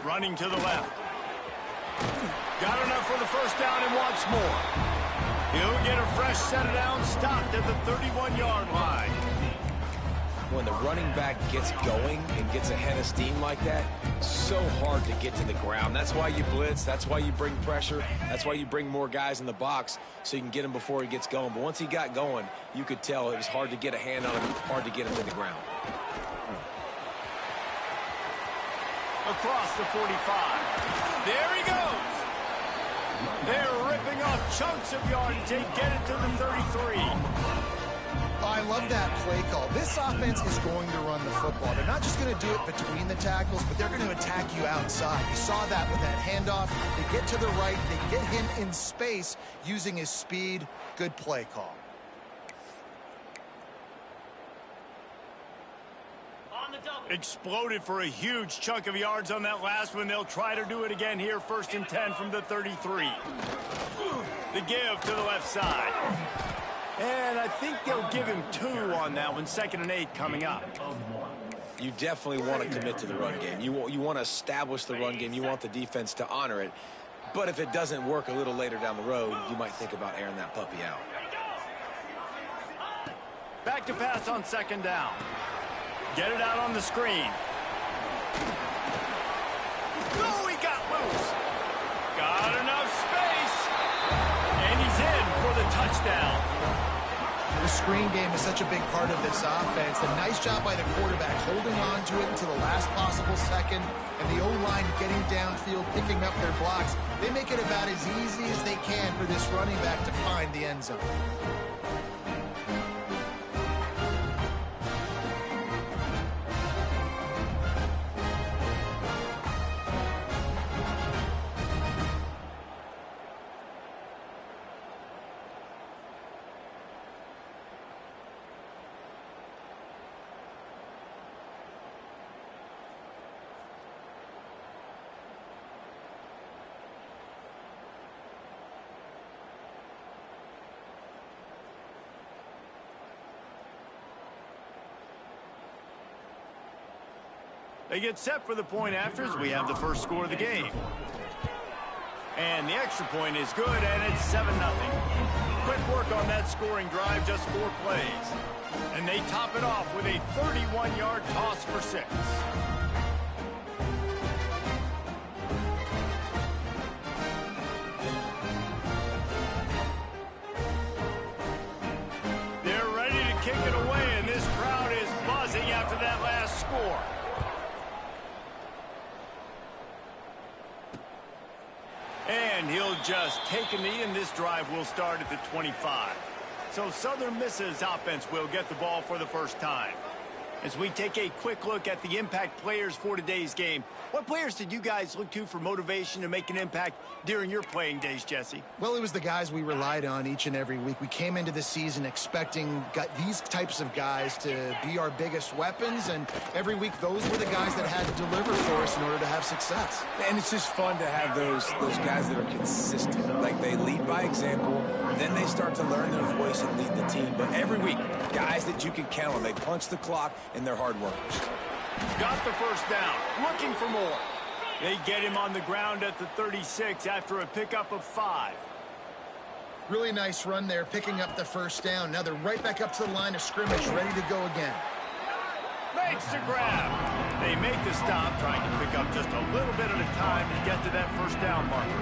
Running to the left. Got enough for the first down and wants more. He'll get a fresh set of downs stopped at the 31-yard line. When the running back gets going and gets ahead of steam like that, so hard to get to the ground. That's why you blitz. That's why you bring pressure. That's why you bring more guys in the box so you can get him before he gets going. But once he got going, you could tell it was hard to get a hand on him, hard to get him to the ground. Across the 45. There he goes. They're ripping off chunks of yardage. They get it to the 33. I love that play call. This offense is going to run the football. They're not just going to do it between the tackles, but they're going to attack you outside. You saw that with that handoff. They get to the right. They get him in space using his speed. Good play call. Exploded for a huge chunk of yards on that last one. They'll try to do it again here. 1st and 10 from the 33. The give to the left side. And I think they'll give him 2 on that one. 2nd and 8 coming up. You definitely want to commit to the run game. You want to establish the run game. You want the defense to honor it. But if it doesn't work a little later down the road, you might think about airing that puppy out. Back to pass on 2nd down. Get it out on the screen. Oh, he got loose. Got enough space. And he's in for the touchdown. The screen game is such a big part of this offense. A nice job by the quarterback holding on to it until the last possible second. And the O-line getting downfield, picking up their blocks. They make it about as easy as they can for this running back to find the end zone. They get set for the point afters. We have the first score of the game. And the extra point is good, and it's 7-0. Quick work on that scoring drive, just 4 plays. And they top it off with a 31-yard toss for 6. They're ready to kick it away, and this crowd is buzzing after that last score. And he'll just take a knee, and this drive will start at the 25. So Southern Miss's offense will get the ball for the first time. As we take a quick look at the impact players for today's game, what players did you guys look to for motivation to make an impact during your playing days, Jesse? Well, it was the guys we relied on each and every week. We came into the season expecting these types of guys to be our biggest weapons, and every week those were the guys that had to deliver for us in order to have success. And it's just fun to have those guys that are consistent. Like, they lead by example, then they start to learn their voice and lead the team. But every week, guys that you can count on, they punch the clock, and they're hard workers. Got the first down, looking for more. They get him on the ground at the 36 after a pickup of 5. Really nice run there, picking up the first down. Now they're right back up to the line of scrimmage, ready to go again. Makes the grab. They make the stop, trying to pick up just a little bit at a time to get to that first down marker.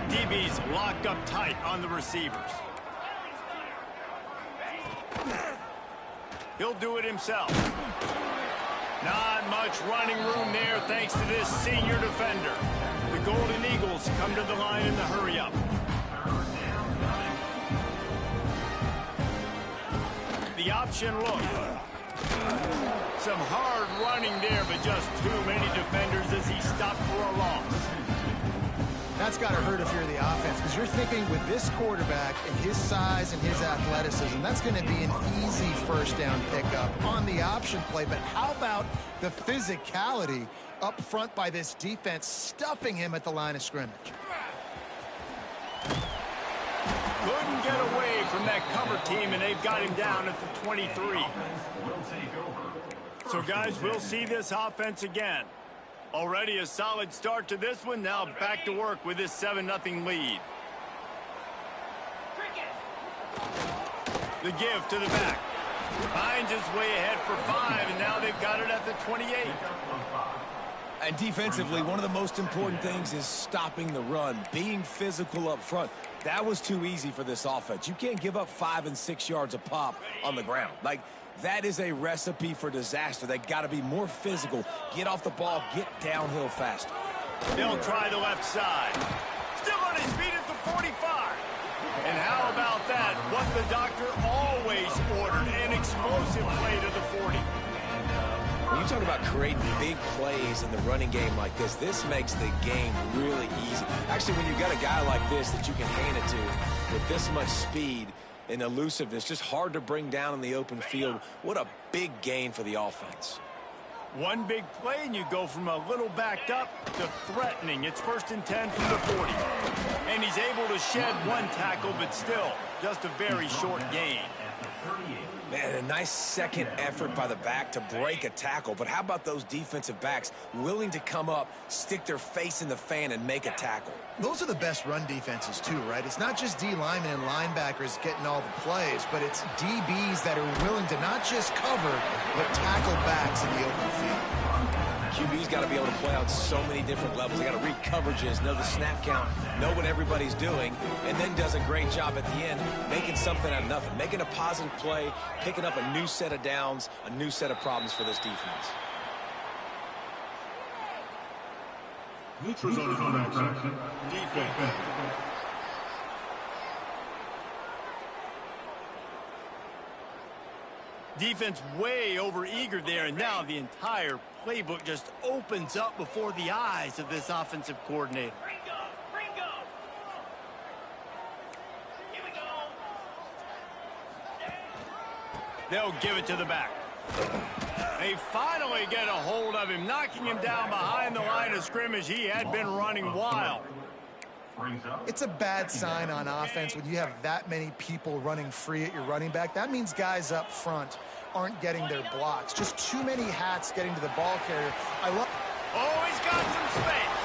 DB's locked up tight on the receivers. He'll do it himself. Not much running room there thanks to this senior defender. The Golden Eagles come to the line in the hurry-up. The option look. Some hard running there, but just too many defenders as he stopped for a loss. That's got to hurt if you're the offense, because you're thinking with this quarterback and his size and his athleticism, that's going to be an easy first down pickup on the option play. But how about the physicality up front by this defense, stuffing him at the line of scrimmage? Couldn't get away from that cover team, and they've got him down at the 23. So, guys, we'll see this offense again. Already a solid start to this one. Now back to work with this 7-0 lead. The give to the back. Hines is way ahead for 5, and now they've got it at the 28. And defensively, one of the most important things is stopping the run, being physical up front. That was too easy for this offense. You can't give up 5 and 6 yards a pop on the ground. Like, that is a recipe for disaster. They got to be more physical, get off the ball, get downhill faster. They'll try the left side. Still on his feet at the 45. And how about that? What the doctor always ordered, an explosive play to the 40. When you talk about creating big plays in the running game like this makes the game really easy. Actually, when you've got a guy like this that you can hand it to with this much speed and elusiveness, just hard to bring down in the open field, what a big gain for the offense. One big play, and you go from a little backed up to threatening. It's 1st and 10 from the 40. And he's able to shed one tackle, but still, just a very short gain. Man, a nice second effort by the back to break a tackle. But how about those defensive backs willing to come up, stick their face in the fan, and make a tackle? Those are the best run defenses, too, right? It's not just D linemen and linebackers getting all the plays, but it's DBs that are willing to not just cover, but tackle backs in the open field. QB's got to be able to play on so many different levels. They got to read coverages, know the snap count, know what everybody's doing, and then does a great job at the end making something out of nothing, making a positive play, picking up a new set of downs, a new set of problems for this defense. Neutral zone action. Defense. Defense way over eager there, and now the entire playbook just opens up before the eyes of this offensive coordinator. Ringo. Here we go. They'll give it to the back. They finally get a hold of him, knocking him down behind the line of scrimmage. He had been running wild. It's a bad sign on offense when you have that many people running free at your running back. That means guys up front aren't getting their blocks. Just too many hats getting to the ball carrier. Oh, he's got some space.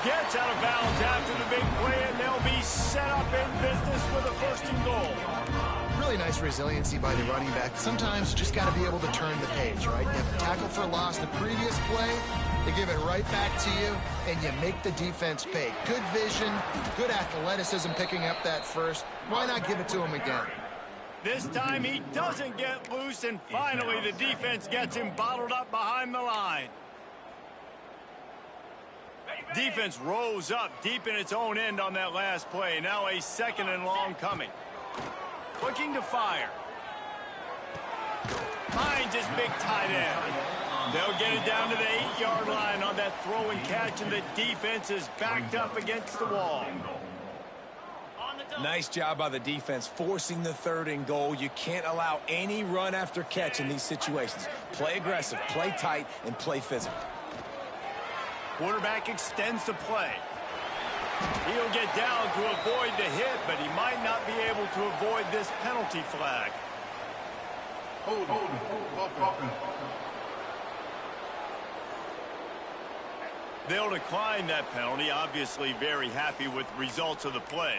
Gets out of bounds after the big play, and they'll be set up in business with a 1st and goal. Really nice resiliency by the running back. Sometimes you just got to be able to turn the page, right? You have a tackle for loss the previous play. They give it right back to you, and you make the defense pay. Good vision, good athleticism picking up that first. Why not give it to him again? This time he doesn't get loose, and finally the defense gets him bottled up behind the line. Defense rose up deep in its own end on that last play. Now a 2nd and long coming. Looking to fire. Finds his big tight end. They'll get it down to the 8-yard line on that throw and catch, and the defense is backed up against the wall. Nice job by the defense forcing the 3rd and goal. You can't allow any run after catch in these situations. Play aggressive, play tight, and play physical. Quarterback extends the play. He'll get down to avoid the hit, but he might not be able to avoid this penalty flag. Hold. They'll decline that penalty, obviously very happy with the results of the play.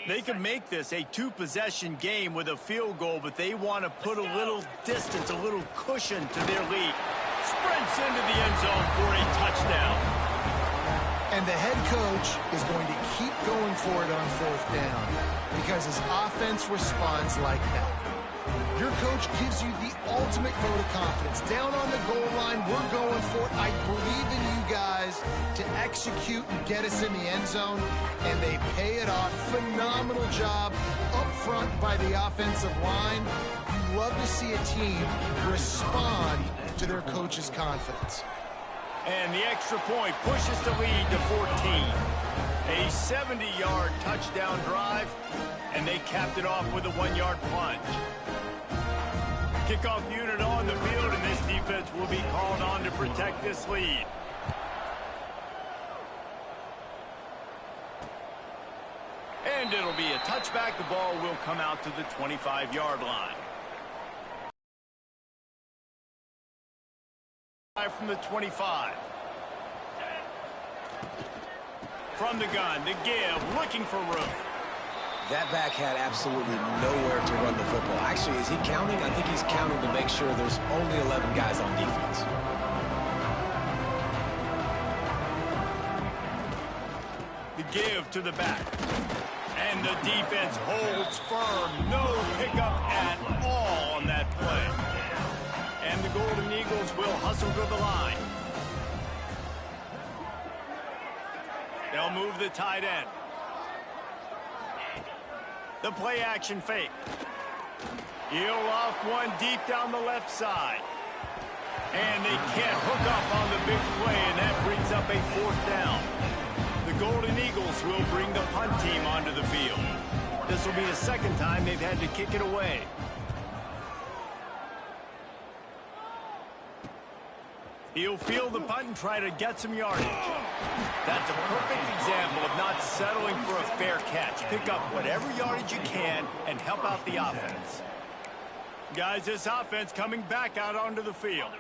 They can make this a 2-possession game with a field goal, but they want to put a little distance, a little cushion to their lead. Sprints into the end zone for a touchdown. And the head coach is going to keep going for it on 4th down because his offense responds like that. Your coach gives you the ultimate vote of confidence. Down on the goal line, we're going for it. I believe in you guys to execute and get us in the end zone, and they pay it off. Phenomenal job up front by the offensive line. You love to see a team respond to their coach's confidence. And the extra point pushes the lead to 14. A 70-yard touchdown drive, and they capped it off with a 1-yard plunge. Kickoff unit on the field, and this defense will be called on to protect this lead. And it'll be a touchback. The ball will come out to the 25-yard line. from the 25. From the gun, the give, looking for room. That back had absolutely nowhere to run the football. Actually, is he counting? I think he's counting to make sure there's only 11 guys on defense. The give to the back. And the defense holds firm. No pickup at all on that play. And the Golden Eagles will hustle to the line. They'll move the tight end. The play action fake. He'll off one deep down the left side. And they can't hook up on the big play, and that brings up a 4th down. The Golden Eagles will bring the punt team onto the field. This will be the 2nd time they've had to kick it away. He'll field the punt and try to get some yardage. That's a perfect example of not settling for a fair catch. Pick up whatever yardage you can and help out the offense. Guys, this offense coming back out onto the field.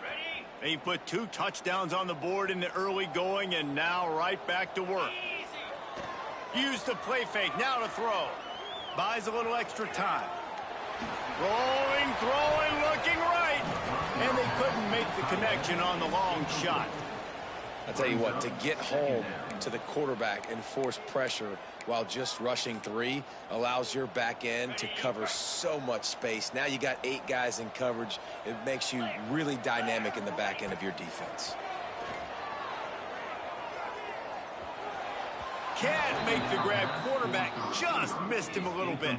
They put 2 touchdowns on the board in the early going and now right back to work. Use the play fake, now to throw. Buys a little extra time. Rolling, throwing, looking right. And they couldn't make the connection on the long shot. I'll tell you what, to get home to the quarterback and force pressure while just rushing 3 allows your back end to cover so much space. Now you got 8 guys in coverage. It makes you really dynamic in the back end of your defense. Can't make the grab. Quarterback just missed him a little bit.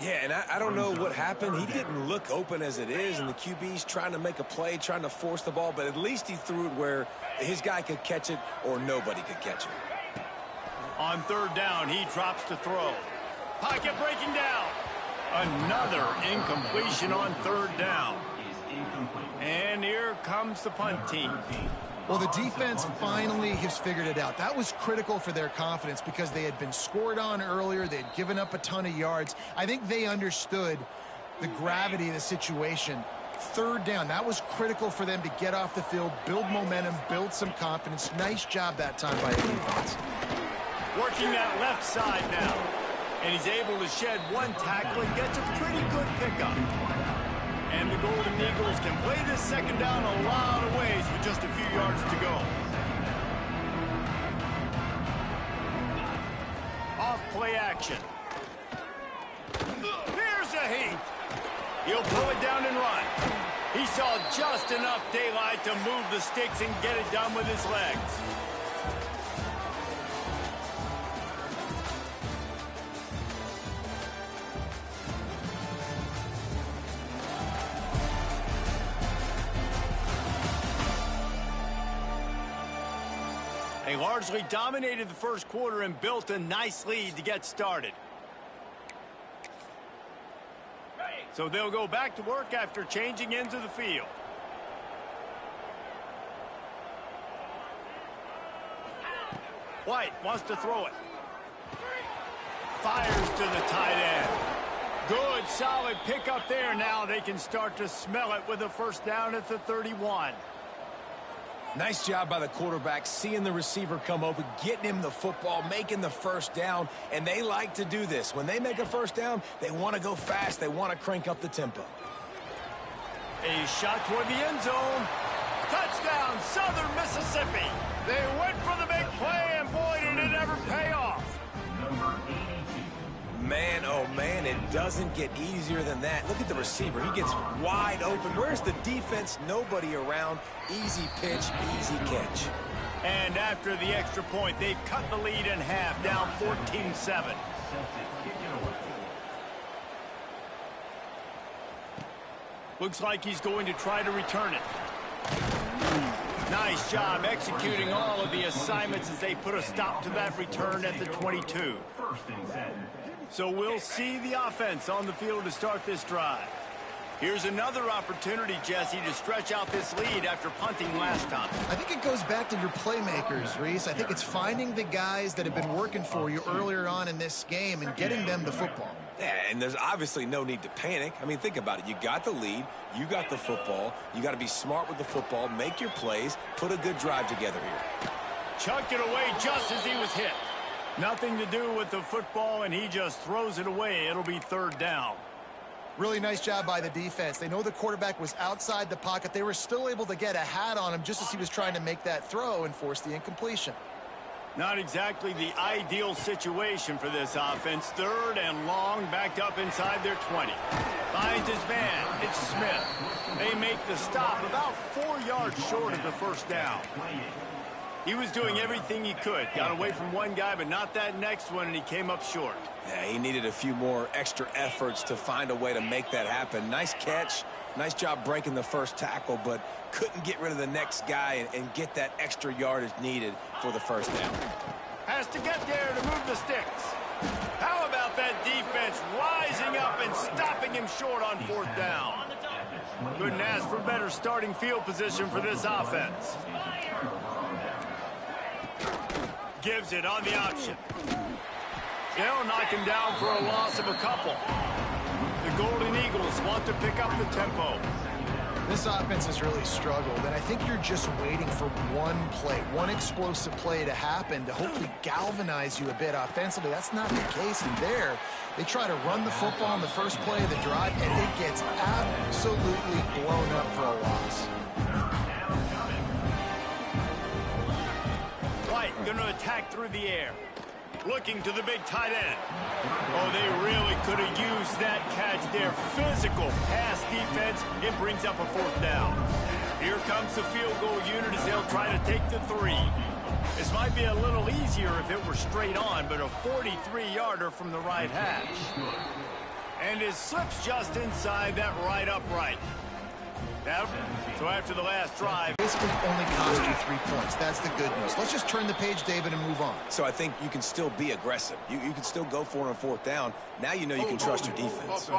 Yeah, and I don't know what happened. He didn't look open as it is, and the QB's trying to make a play, trying to force the ball, but at least he threw it where his guy could catch it or nobody could catch it. On 3rd down, he drops to throw. Pocket breaking down. Another incompletion on 3rd down. And here comes the punt team. Well, the defense finally has figured it out. That was critical for their confidence because they had been scored on earlier. They had given up a ton of yards. I think they understood the gravity of the situation. 3rd down, that was critical for them to get off the field, build momentum, build some confidence. Nice job that time by the defense. Working that left side now. And he's able to shed 1 tackle and gets a pretty good pickup. And the Golden Eagles can play this 2nd down a lot of ways with just a few yards to go. Off play action. Here's a heat. He'll pull it down and run. He saw just enough daylight to move the sticks and get it done with his legs. They largely dominated the 1st quarter and built a nice lead to get started. So they'll go back to work after changing into the field. White wants to throw it. Fires to the tight end. Good, solid pickup there. Now they can start to smell it with a 1st down at the 31. Nice job by the quarterback, seeing the receiver come open, getting him the football, making the 1st down, and they like to do this. When they make a 1st down, they want to go fast. They want to crank up the tempo. A shot toward the end zone. Touchdown, Southern Mississippi. They went for the big play, and boy, did it ever pay off. Man, oh man, it doesn't get easier than that. Look at the receiver. He gets wide open. Where's the defense? Nobody around. Easy pitch, easy catch. And after the extra point, they've cut the lead in half, down 14-7. Looks like he's going to try to return it. Nice job executing all of the assignments as they put a stop to that return at the 22. So we'll see the offense on the field to start this drive. Here's another opportunity, Jesse, to stretch out this lead after punting last time. I think it goes back to your playmakers, Reese. I think it's finding the guys that have been working for you earlier on in this game and getting them the football. Yeah, and there's obviously no need to panic. I mean, think about it. You got the lead. You got the football. You got to be smart with the football. Make your plays. Put a good drive together here. Chucked it away just as he was hit. Nothing to do with the football, and he just throws it away. It'll be third down. Really nice job by the defense. They know the quarterback was outside the pocket. They were still able to get a hat on him just as he was trying to make that throw and force the incompletion. Not exactly the ideal situation for this offense. Third and long, backed up inside their 20. Finds his man. It's Smith. They make the stop about 4 yards short of the first down. He was doing everything he could. Got away from one guy, but not that next one, and he came up short. Yeah, he needed a few more extra efforts to find a way to make that happen. Nice catch. Nice job breaking the first tackle, but couldn't get rid of the next guy and get that extra yardage needed for the first down. Has to get there to move the sticks. How about that defense rising up and stopping him short on fourth down? Couldn't ask for better starting field position for this offense. Gives it on the option. They'll knock him down for a loss of a couple. The Golden Eagles want to pick up the tempo. This offense has really struggled, and I think you're just waiting for one play, one explosive play to happen to hopefully galvanize you a bit offensively. That's not the case in there. They try to run the football in the first play of the drive, and it gets absolutely blown up for a loss. White going to attack through the air. Looking to the big tight end. Oh, they really could have used that catch there. Physical pass defense. It brings up a fourth down. Here comes the field goal unit as they'll try to take the 3. This might be a little easier if it were straight on, but a 43-yarder from the right hash. And it slips just inside that right upright. So after the last drive, basically only cost you 3 points. That's the good news. Let's just turn the page, David, and move on. So I think you can still be aggressive. You can still go for it on fourth down. Now you know you can trust your defense.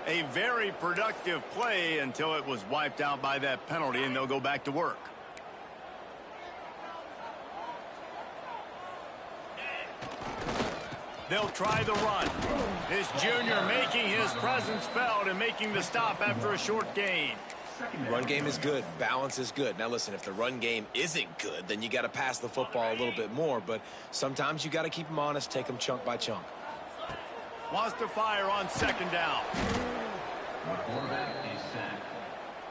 A very productive play until it was wiped out by that penalty, and they'll go back to work. They'll try the run. This junior making his presence felt and making the stop after a short gain. Run game is good. Balance is good. Now, listen, if the run game isn't good, then you got to pass the football a little bit more. But sometimes you got to keep them honest, take them chunk by chunk. Wants to fire on second down. The quarterback is sacked.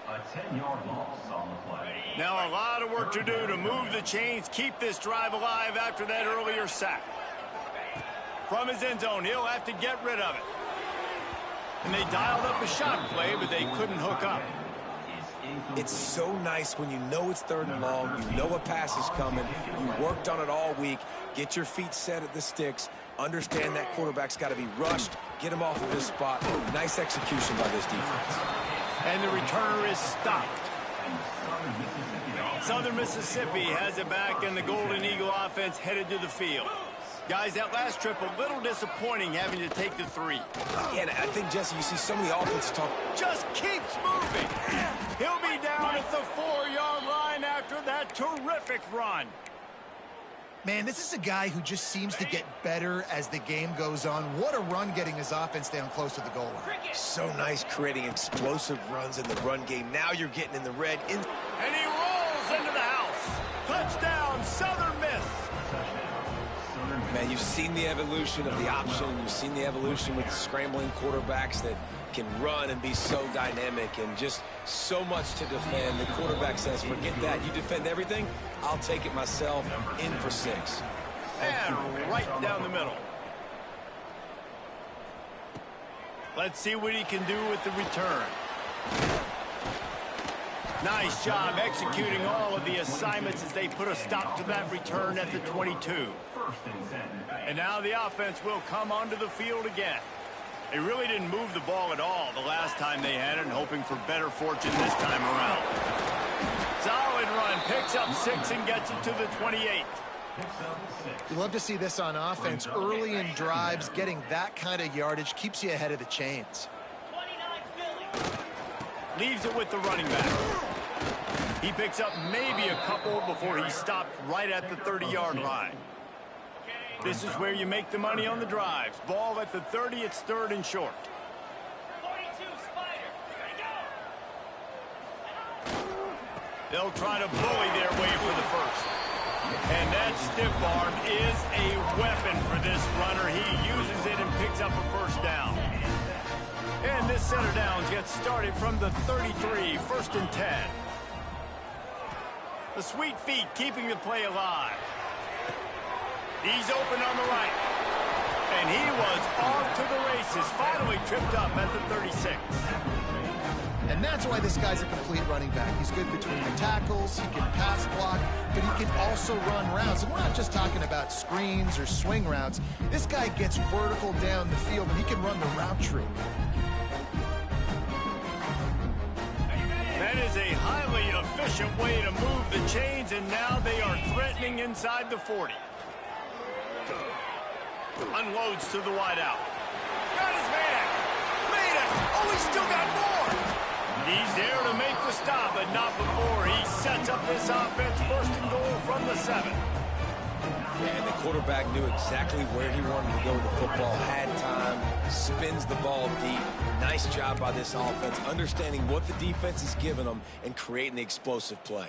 A 10-yard loss on the play. Now a lot of work to do to move the chains, keep this drive alive after that earlier sack. From his end zone, he'll have to get rid of it. And they dialed up a shot play, but they couldn't hook up. It's so nice when you know it's third and long, you know a pass is coming, you worked on it all week, get your feet set at the sticks, understand that quarterback's got to be rushed, get him off of his spot. Nice execution by this defense. And the returner is stopped. Southern Mississippi has it back, and the Golden Eagle offense headed to the field. Guys, that last trip, a little disappointing having to take the 3. Yeah, and I think, Jesse, you see so many offensive talk. Just keeps moving. He'll be down at the 4-yard line after that terrific run. Man, this is a guy who just seems to get better as the game goes on. What a run getting his offense down close to the goal line. So nice creating explosive runs in the run game. Now you're getting in the red. And he rolls into the house. Touchdown, Southern Miss. Man, you've seen the evolution of the option. You've seen the evolution with scrambling quarterbacks that can run and be so dynamic and just so much to defend. The quarterback says, forget that. You defend everything, I'll take it myself. In for 6. And right down the middle. Let's see what he can do with the return. Nice job executing all of the assignments as they put a stop to that return at the 22. And now the offense will come onto the field again. They really didn't move the ball at all the last time they had it, hoping for better fortune this time around. Solid run, picks up 6 and gets it to the 28. You love to see this on offense. Early in drives, getting that kind of yardage keeps you ahead of the chains. Leaves it with the running back. He picks up maybe a couple before he stopped right at the 30-yard line. This is where you make the money on the drives. Ball at the 30, it's 3rd and short. 42, Spider. Ready, go. They'll try to bully their way for the first. And that stiff arm is a weapon for this runner. He uses it and picks up a first down. And this center downs gets started from the 33, 1st and 10. The sweet feet keeping the play alive. He's open on the right. And he was off to the races, finally tripped up at the 36. And that's why this guy's a complete running back. He's good between the tackles, he can pass block, but he can also run routes. And we're not just talking about screens or swing routes. This guy gets vertical down the field, and he can run the route tree. That is a highly efficient way to move the chains, and now they are threatening inside the 40. Unloads to the wideout. Got his man. Made it. Oh, he's still got more. He's there to make the stop, but not before he sets up this offense 1st and goal from the 7. Yeah, and the quarterback knew exactly where he wanted to go with the football, had time, spins the ball deep. Nice job by this offense, understanding what the defense is giving them and creating the explosive play.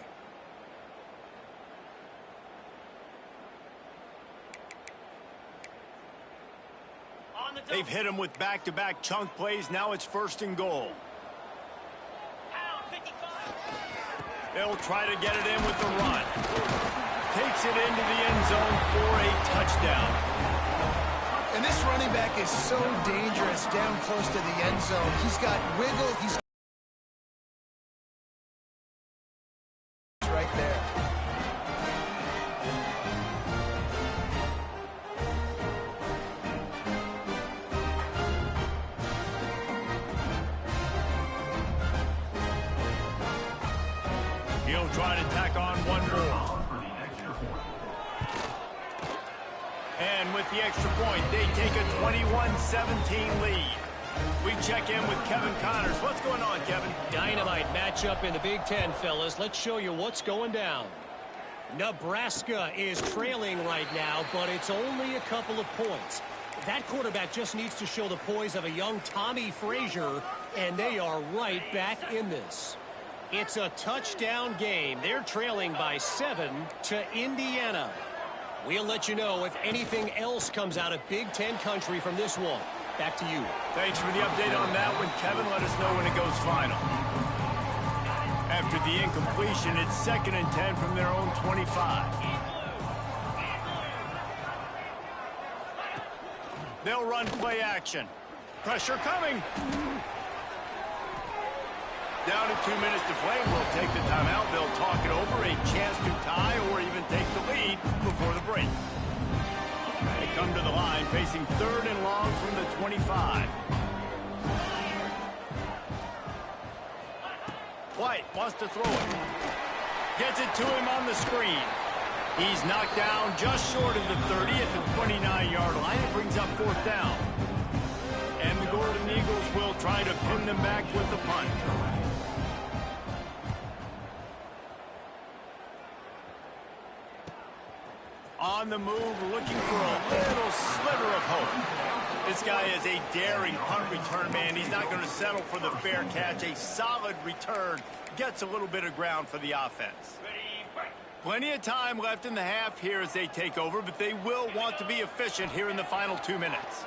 They've hit him with back-to-back chunk plays. Now it's 1st and goal. They'll try to get it in with the run. Takes it into the end zone for a touchdown. And this running back is so dangerous down close to the end zone. He's got wiggle. He's right there. He'll try to tack on one more. And with the extra point, they take a 21-17 lead. We check in with Kevin Connors. What's going on, Kevin? Dynamite matchup in the Big Ten, fellas. Let's show you what's going down. Nebraska is trailing right now, but it's only a couple of points. That quarterback just needs to show the poise of a young Tommy Frazier, and they are right back in this. It's a touchdown game. They're trailing by 7 to Indiana. We'll let you know if anything else comes out of Big Ten country from this one. Back to you. Thanks for the update on that one, Kevin. Let us know when it goes final. After the incompletion, it's 2nd and 10 from their own 25. They'll run play action. Pressure coming. Down to 2 minutes to play. We'll take the timeout. They'll talk it over. A chance to tie or even take the lead before the break. They come to the line facing 3rd and long from the 25. White wants to throw it. Gets it to him on the screen. He's knocked down just short of the 30 at the 29-yard line. It brings up 4th down. And the Golden Eagles will try to pin them back with the punt. On the move, looking for a little sliver of hope. This guy is a daring punt return man. He's not going to settle for the fair catch. A solid return gets a little bit of ground for the offense. Plenty of time left in the half here as they take over, but they will want to be efficient here in the final 2 minutes.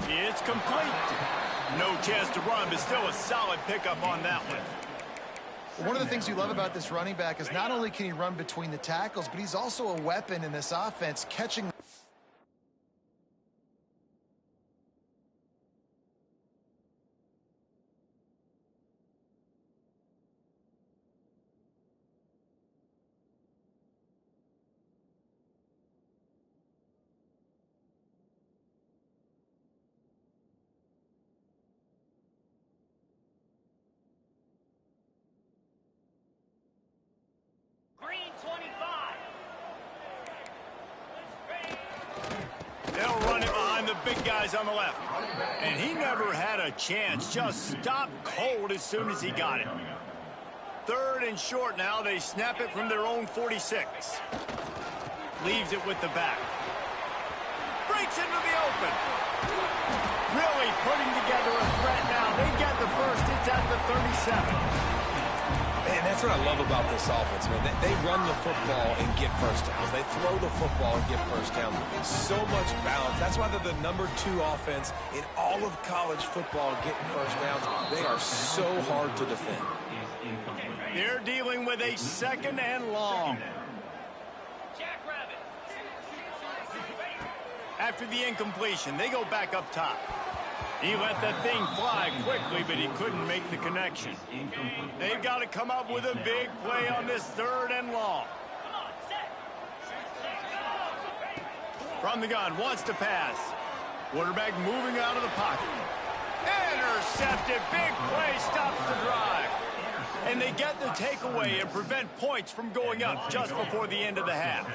It's complete. No chance to run, but still a solid pickup on that one. One of the things you love about this running back is not only can he run between the tackles, but he's also a weapon in this offense, catching. Green 25. They'll run it behind the big guys on the left. And he never had a chance. Just stopped cold as soon as he got it. 3rd and short now. They snap it from their own 46. Leaves it with the back. Breaks into the open. Really putting together a threat now. They get the first. It's at the 37. And that's what I love about this offense, man. They run the football and get first downs. They throw the football and get first downs. So much balance. That's why they're the #2 offense in all of college football getting first downs. They are so hard to defend. They're dealing with a 2nd and long. After the incompletion, they go back up top. He let that thing fly quickly, but he couldn't make the connection. They've got to come up with a big play on this 3rd and long. From the gun, wants to pass. Quarterback moving out of the pocket. Intercepted. Big play stops the drive. And they get the takeaway and prevent points from going up just before the end of the half.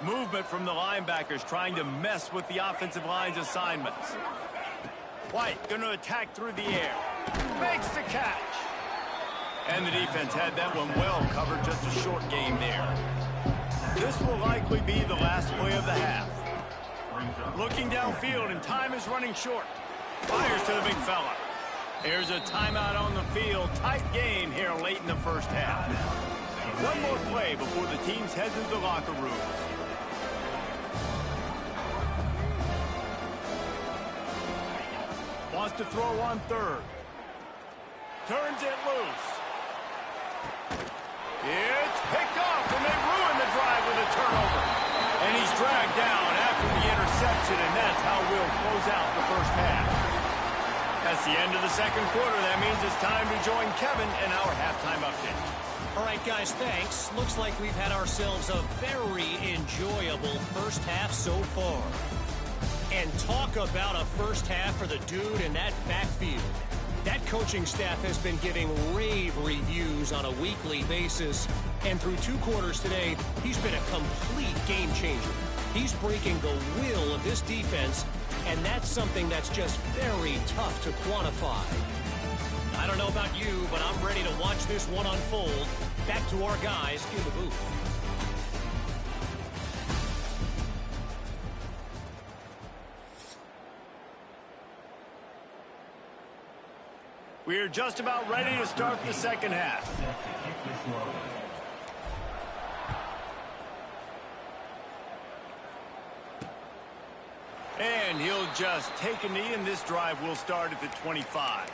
Movement from the linebackers trying to mess with the offensive line's assignments. White going to attack through the air. Makes the catch. And the defense had that one well covered. Just a short game there. This will likely be the last play of the half. Looking downfield, and time is running short. Fires to the big fella. Here's a timeout on the field. Tight game here late in the first half. One more play before the teams head to the locker rooms. Wants to throw on 3rd. Turns it loose. It's picked off, and they ruin the drive with a turnover. And he's dragged down after the interception, and that's how we'll close out the first half. That's the end of the 2nd quarter. That means it's time to join Kevin in our halftime update. All right, guys, thanks. Looks like we've had ourselves a very enjoyable first half so far. And talk about a first half for the dude in that backfield. That coaching staff has been giving rave reviews on a weekly basis. And through 2 quarters today, he's been a complete game changer. He's breaking the will of this defense, and that's something that's just very tough to quantify. I don't know about you, but I'm ready to watch this one unfold. Back to our guys in the booth. We're just about ready to start the second half. And he'll just take a knee, and this drive will start at the 25.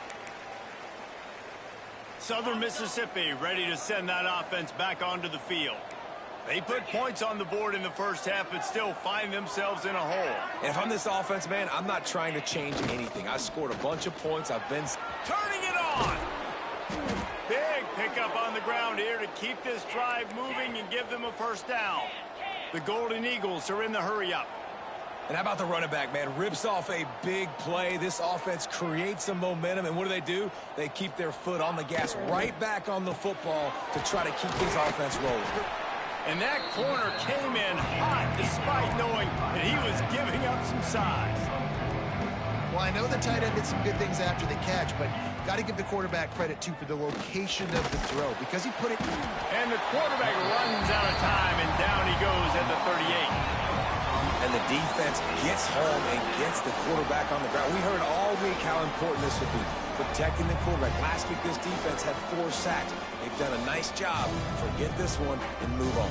Southern Mississippi ready to send that offense back onto the field. They put points on the board in the first half, but still find themselves in a hole. And if I'm this offense, man, I'm not trying to change anything. I scored a bunch of points. I've been turning it on. Big pickup on the ground here to keep this drive moving and give them a first down. The Golden Eagles are in the hurry-up. And how about the running back, man? Rips off a big play. This offense creates some momentum, and what do? They keep their foot on the gas right back on the football to try to keep this offense rolling. And that corner came in hot despite knowing that he was giving up some size. Well, I know the tight end did some good things after the catch, but got to give the quarterback credit, too, for the location of the throw, because he put it... And the quarterback runs out of time, and down he goes at the 38. And the defense gets home and gets the quarterback on the ground. We heard all week how important this would be, protecting the quarterback. Last week, this defense had 4 sacks. They've done a nice job. Forget this one and move on.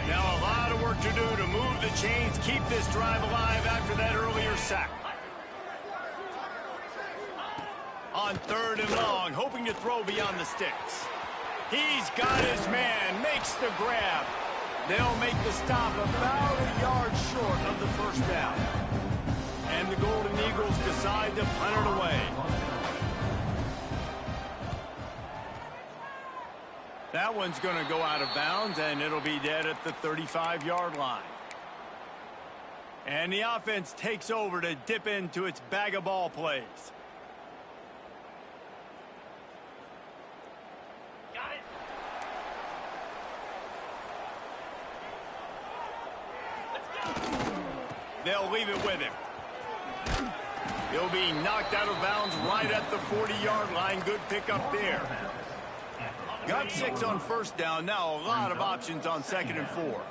Now a lot of work to do to move the chains, keep this drive alive after that earlier sack. On 3rd and long, hoping to throw beyond the sticks. He's got his man, makes the grab. They'll make the stop about a yard short of the first down. And the Golden Eagles decide to punt it away. That one's going to go out of bounds, and it'll be dead at the 35-yard line. And the offense takes over to dip into its bag of ball plays. They'll leave it with him. He'll be knocked out of bounds right at the 40-yard line. Good pickup there. Got 6 on first down. Now a lot of options on 2nd and 4.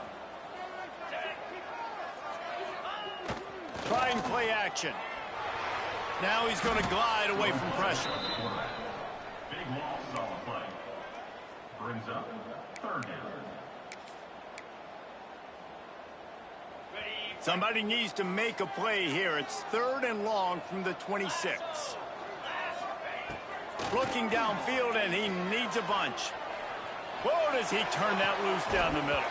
Trying play action. Now he's going to glide away from pressure. Big loss on the play. Brings up 3rd down. Somebody needs to make a play here. It's 3rd and long from the 26. Looking downfield, and he needs a bunch. Whoa, does he turn that loose down the middle?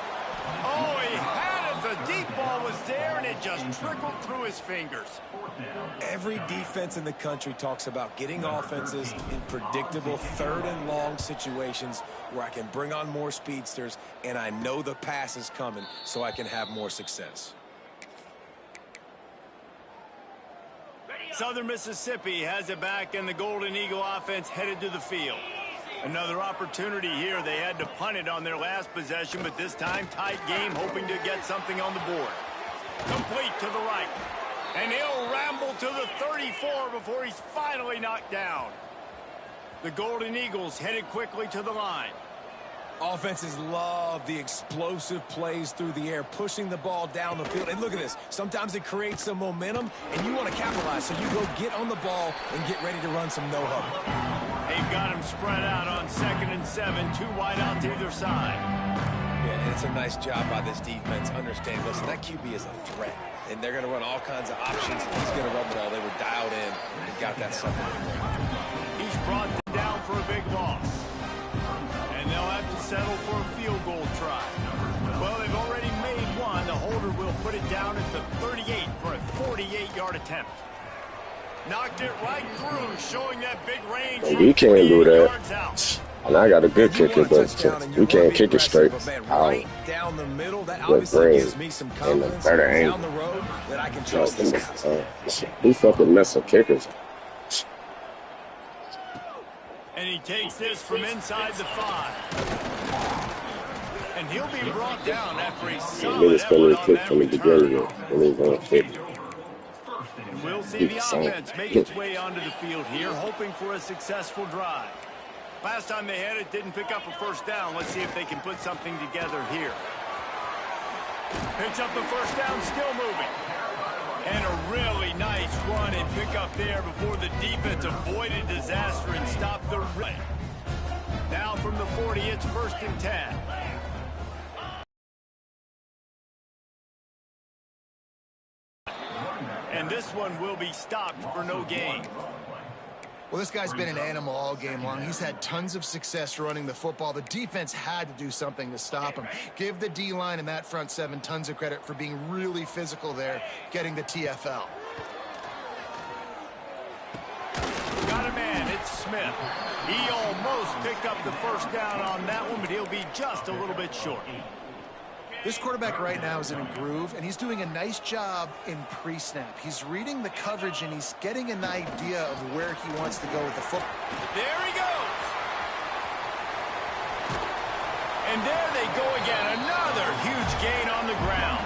Oh, he had it. The deep ball was there, and it just trickled through his fingers. Every defense in the country talks about getting offenses in predictable 3rd and long situations where I can bring on more speedsters, and I know the pass is coming, so I can have more success. Southern Mississippi has it back, and the Golden Eagle offense headed to the field. Another opportunity here. They had to punt it on their last possession, but this time tight game, hoping to get something on the board. Complete to the right. And he'll ramble to the 34 before he's finally knocked down. The Golden Eagles headed quickly to the line. Offenses love the explosive plays through the air, pushing the ball down the field. And look at this. Sometimes it creates some momentum, and you want to capitalize. So you go get on the ball and get ready to run some no-huddle. They've got him spread out on 2nd and 7, 2 wide out to either side. Yeah, and it's a nice job by this defense. Understand, listen, that QB is a threat, and they're going to run all kinds of options. He's going to run the ball. They were dialed in and got that second. He's brought down for a big loss. And they'll have to settle for a field goal try. Well, they've already made one. The holder will put it down at the 38 for a 48-yard attempt. Knocked it right through, showing that big range. You can't do that. And I got a good kicker, but you can't kick it straight out. Right down the middle, that obviously gives me some confidence down the road that I can trust this guy. He fucking mess up kickers. And he takes this from inside the 5. And he'll be brought down after a solid effort on that return. We'll see the offense make its way onto the field here, hoping for a successful drive. Last time they had it, didn't pick up a first down. Let's see if they can put something together here. Picks up the first down, still moving. And a really nice run and pick up there before the defense avoided disaster and stopped the run. Now from the 40, it's 1st and 10. And this one will be stopped for no gain. Well, this guy's been an animal all game long. He's had tons of success running the football. The defense had to do something to stop him. Give the D-line and that front 7 tons of credit for being really physical there, getting the TFL. Got a man, it's Smith. He almost picked up the first down on that one, but he'll be just a little bit short. This quarterback right now is in a groove, and he's doing a nice job in pre-snap. He's reading the coverage, and he's getting an idea of where he wants to go with the football. There he goes. And there they go again. Another huge gain on the ground.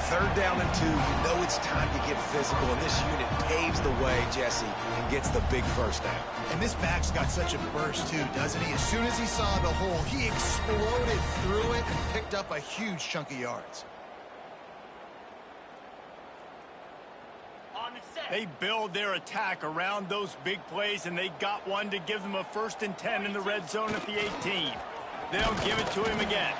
3rd down and 2. You know it's time to get physical, and this unit paves the way, Jesse, and gets the big first down. And this back's got such a burst, too, doesn't he? As soon as he saw the hole, he exploded through it and picked up a huge chunk of yards. They build their attack around those big plays, and they got one to give them a 1st and 10 in the red zone at the 18. They'll give it to him again.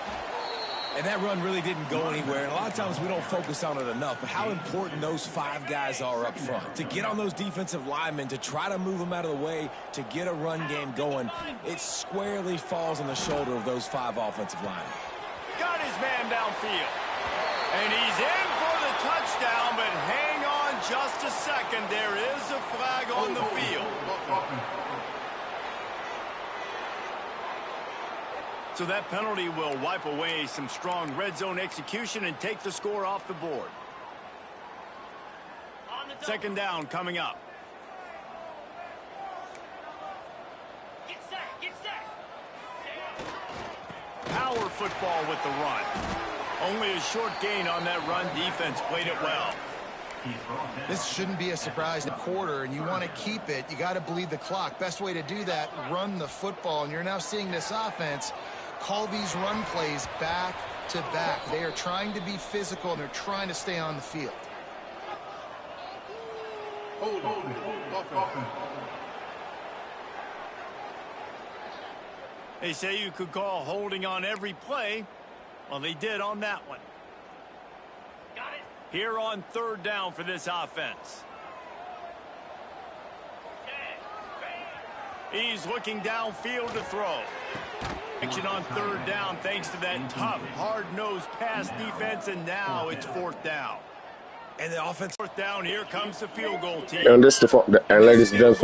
And that run really didn't go anywhere. And a lot of times we don't focus on it enough, but how important those 5 guys are up front. To get on those defensive linemen, to try to move them out of the way, to get a run game going, it squarely falls on the shoulder of those 5 offensive linemen. Got his man downfield. And he's in for the touchdown, but hang on just a second. There is a flag on the field. So that penalty will wipe away some strong red zone execution and take the score off the board. 2nd down coming up. Get set, get set. Power football with the run. Only a short gain on that run. Defense played it well. This shouldn't be a surprise in a quarter, and you want to keep it. You got to bleed the clock. Best way to do that, run the football. And you're now seeing this offense call these run plays back to back. They are trying to be physical, and they're trying to stay on the field. Hold it. Offense. They say you could call holding on every play. Well, they did on that one. Got it. Here on third down for this offense. He's looking downfield to throw. Action on third down thanks to that tough, hard-nosed pass defense, and now it's fourth down. And the offense. Fourth down, here comes the field goal team. And this the and ladies and gentlemen.